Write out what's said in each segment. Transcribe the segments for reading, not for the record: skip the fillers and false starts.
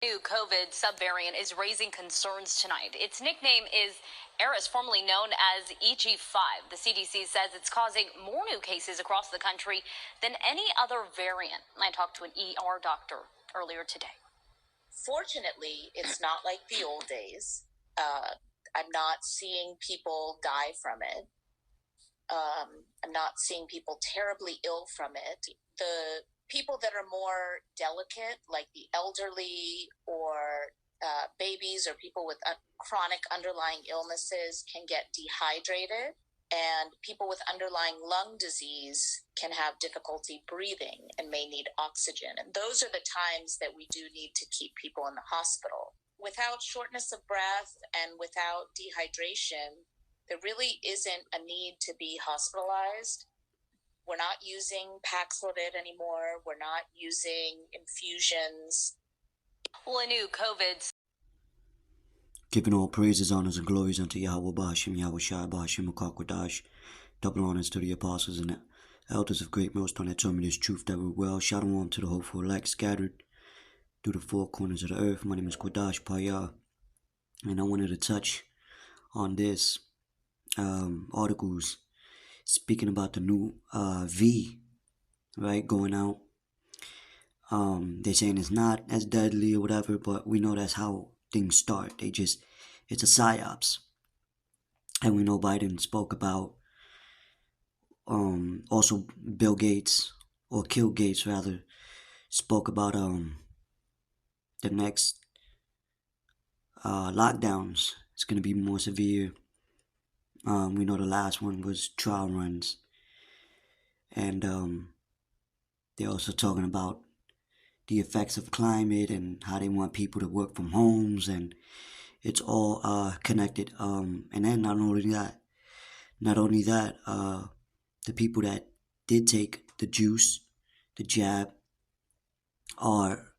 New COVID subvariant is raising concerns tonight. Its nickname is Eris, formerly known as EG.5. The CDC says it's causing more new cases across the country than any other variant. I talked to an ER doctor earlier today. Fortunately, it's not like the old days. I'm not seeing people die from it. I'm not seeing people terribly ill from it. The people that are more delicate, like the elderly or babies or people with chronic underlying illnesses, can get dehydrated. And people with underlying lung disease can have difficulty breathing and may need oxygen. And those are the times that we do need to keep people in the hospital. Without shortness of breath and without dehydration, there really isn't a need to be hospitalized. We're not using Paxlovid anymore. We're not using infusions. Well, a new COVID. Giving all praises, honors, and glories unto Yahweh Bahashim, Yahweh Shai Bahashim, Akakwadash. Double honors to the apostles and elders of great millstone that told me this truth that we're well. Shalom to the hopeful elect scattered through the four corners of the earth. My name is Kwadash Paya, and I wanted to touch on this articles speaking about the new V, right, going out. They're saying it's not as deadly or whatever, but we know that's how things start. It's a psyops. And we know Biden spoke about also Bill Gates, or Kill Gates rather, spoke about the next lockdowns. It's going to be more severe. We know the last one was trial runs. And they're also talking about the effects of climate and how they want people to work from homes, and it's all connected. And then not only that, the people that did take the juice, the jab, are,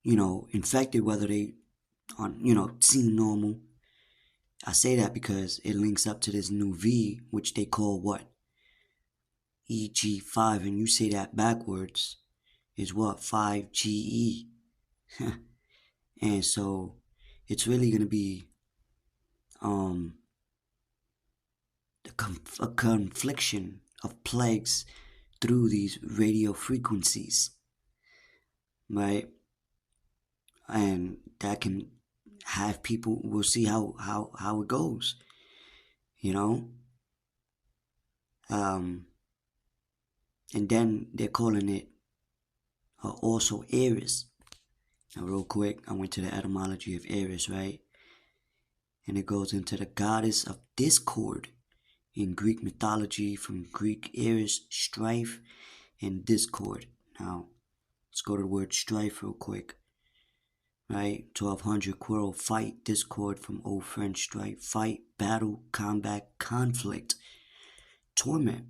infected, whether they seem normal. I say that because it links up to this new V, which they call what? EG.5, and you say that backwards is what? 5GE. And so it's really going to be a confliction of plagues through these radio frequencies, right? And that can have people, we'll see how it goes, and then they're calling it also Eris. Now real quick, I went to the etymology of Eris, right? And it goes into the goddess of discord in Greek mythology, from Greek Eris, strife and discord. Now, let's go to the word strife real quick. Right? 1200, quarrel, fight, discord, from Old French, strife, fight, battle, combat, conflict, torment,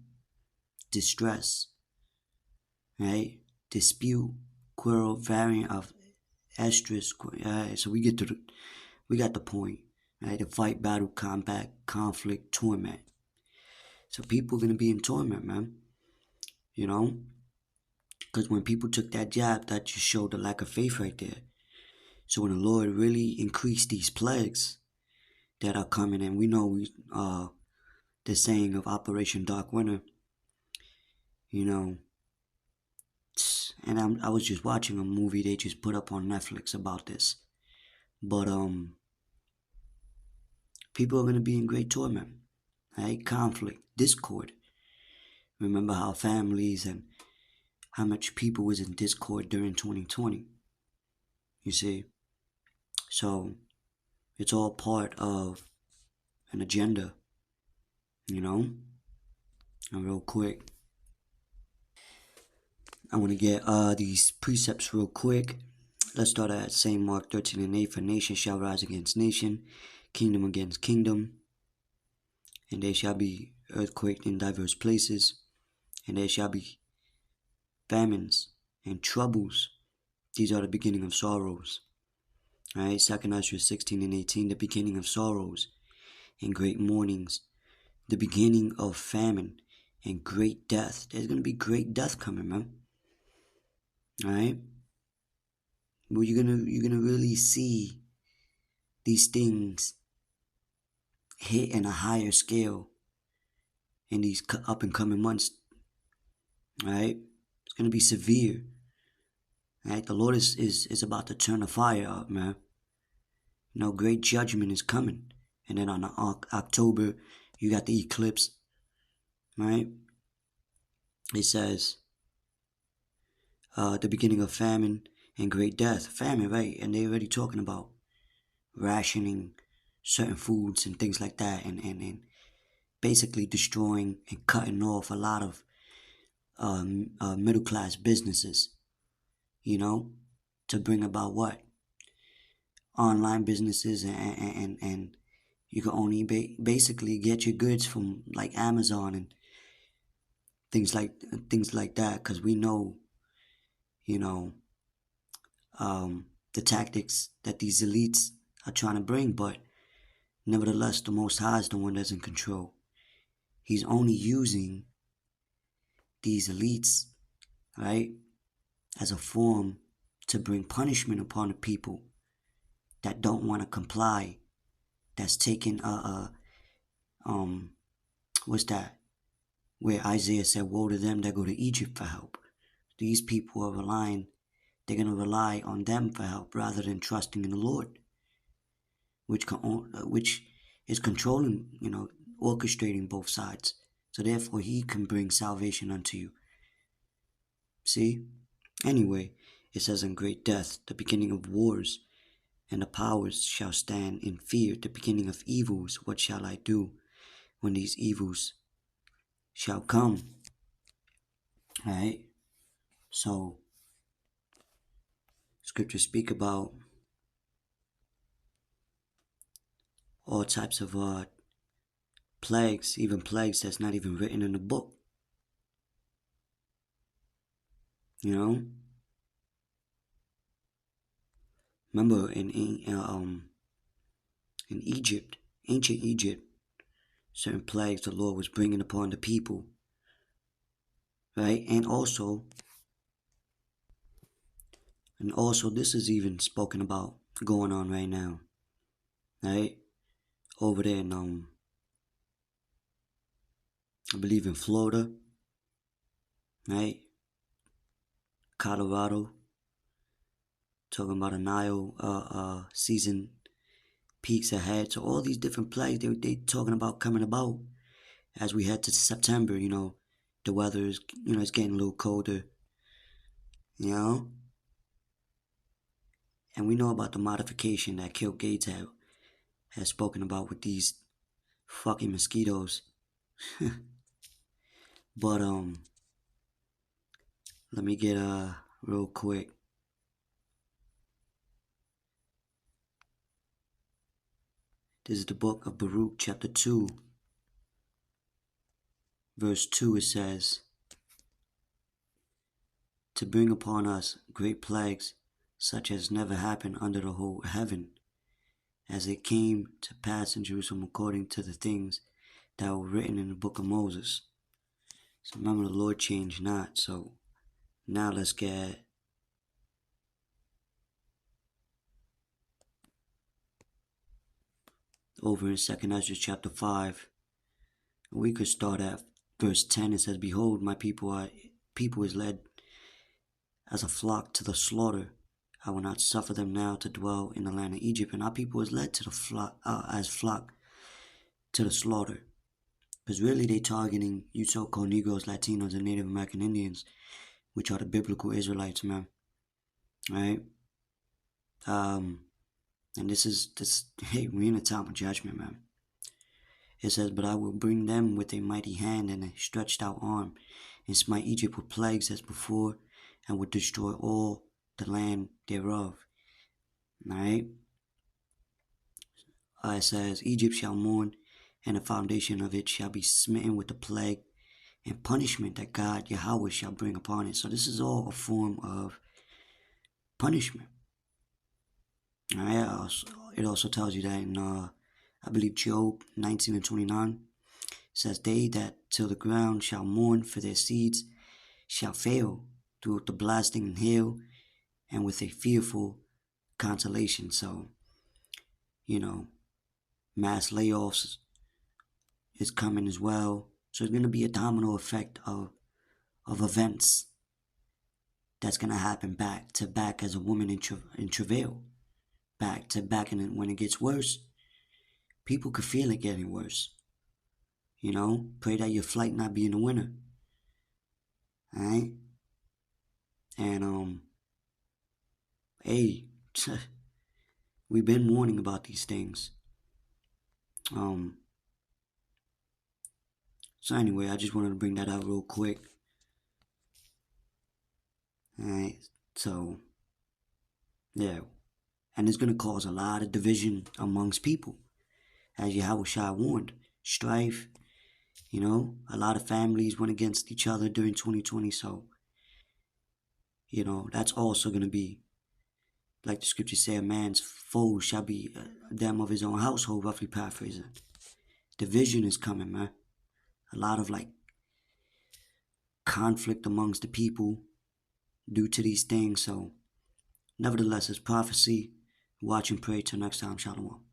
distress, right? Dispute, quarrel, variant of estrus. So we got the point, right? The fight, battle, combat, conflict, torment. So people are gonna be in torment, man. Because when people took that jab, that just showed the lack of faith right there. So when the Lord really increased these plagues that are coming, and we know the saying of Operation Dark Winter, and I was just watching a movie they just put up on Netflix about this, but people are going to be in great torment, right? Conflict, discord. Remember how families and how much people was in discord during 2020, you see? So it's all part of an agenda, And real quick, I want to get these precepts real quick. Let's start at St. Mark 13:8. For nation shall rise against nation, kingdom against kingdom, and there shall be earthquake in diverse places, and there shall be famines and troubles. These are the beginning of sorrows. Alright, 2 Ezra 16:18, the beginning of sorrows and great mournings, the beginning of famine and great death. There's going to be great death coming, man. Alright? But you're gonna really see these things hit in a higher scale in these up and coming months. Right? It's gonna be severe. Right? The Lord is about to turn the fire up, man. You know, great judgment is coming. And then on October, you got the eclipse. Right? It says the beginning of famine and great death. Famine, right? And they're already talking about rationing certain foods and things like that, and basically destroying and cutting off a lot of middle class businesses, you know, to bring about what? Online businesses, and you can only basically get your goods from like Amazon and things like that, because we know, you know, the tactics that these elites are trying to bring, but nevertheless, the Most High is the one that's in control. He's only using these elites, right, as a form to bring punishment upon the people that don't want to comply, that's taking what's that, where Isaiah said, woe to them that go to Egypt for help. These people are they're going to rely on them for help rather than trusting in the Lord, which is controlling, you know, orchestrating both sides. So therefore he can bring salvation unto you. See? Anyway, it says, in great death, the beginning of wars, and the powers shall stand in fear. The beginning of evils, what shall I do when these evils shall come? Alright? So, scriptures speak about all types of plagues, even plagues that's not even written in the book. You know? Remember in Egypt, ancient Egypt, certain plagues the Lord was bringing upon the people, right? And also this is even spoken about going on right now, right? Over there in I believe in Florida, right? Colorado, talking about a Nile season peaks ahead. So all these different plagues they talking about coming about as we head to September. You know, the weather is, you know, it's getting a little colder, you know, and we know about the modification that Bill Gates has spoken about with these fucking mosquitoes. But let me get real quick. This is the book of Baruch, chapter 2, verse 2. It says, to bring upon us great plagues, such as never happened under the whole heaven, as it came to pass in Jerusalem according to the things that were written in the book of Moses. So remember, the Lord changed not. So now let's get over in 2nd Ezra chapter 5. We could start at verse 10. It says, behold, my people is led as a flock to the slaughter. I will not suffer them now to dwell in the land of Egypt. And our people is led to the flock to the slaughter. Because really they targeting you so-called Negroes, Latinos, and Native American Indians, which are the biblical Israelites, man. Right? And hey, we're in a time of judgment, man. It says, but I will bring them with a mighty hand and a stretched out arm, and smite Egypt with plagues as before, and would destroy all the land thereof. Alright? It says, Egypt shall mourn, and the foundation of it shall be smitten with the plague and punishment that God Yahweh shall bring upon it. So this is all a form of punishment. Alright? It also tells you that in I believe Job 19 and 29 says, they that till the ground shall mourn for their seeds shall fail through the blasting and hail and with a fearful consolation. So, you know, mass layoffs is coming as well. So it's going to be a domino effect of events that's going to happen back to back as a woman in travail. Back to back, and when it gets worse, people could feel it getting worse. You know, pray that your flight not be in the winter. Alright? And, hey, we've been warning about these things. So anyway, I just wanted to bring that out real quick. Alright, so, yeah. And it's going to cause a lot of division amongst people. As Yahushua warned, strife, you know, a lot of families went against each other during 2020. So, you know, that's also going to be, like the scriptures say, a man's foe shall be them of his own household, roughly paraphrasing. Division is coming, man. A lot of like conflict amongst the people due to these things. So, nevertheless, it's prophecy. Watch and pray. Till next time, Shalom.